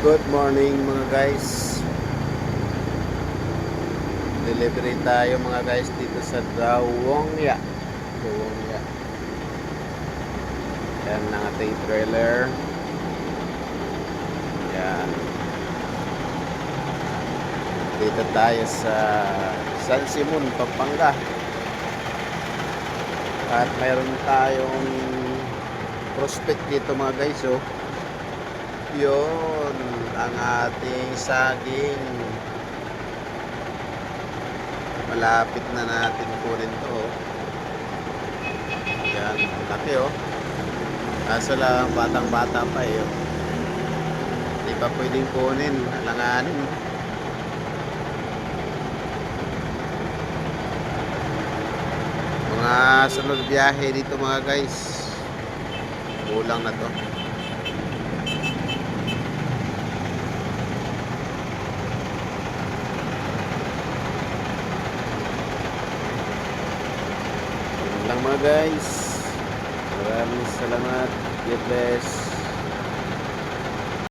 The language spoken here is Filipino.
Good morning mga guys. Delivery tayo mga guys dito sa Dawongya. Dawongya. Yan ang ating trailer. Yan. Dito tayo sa San Simon, Pampanga. At mayroon tayong prospect dito mga guys. Oh. Yun ang ating saging. Malapit na natin kunin to. Yan, laki oh. Kaso lang batang bata pa eh. Hindi pa pwedeng kunin, alanganin. Mga sunod biyahe dito mga guys. Kulang na to. Lang mga guys, maraming salamat. God bless.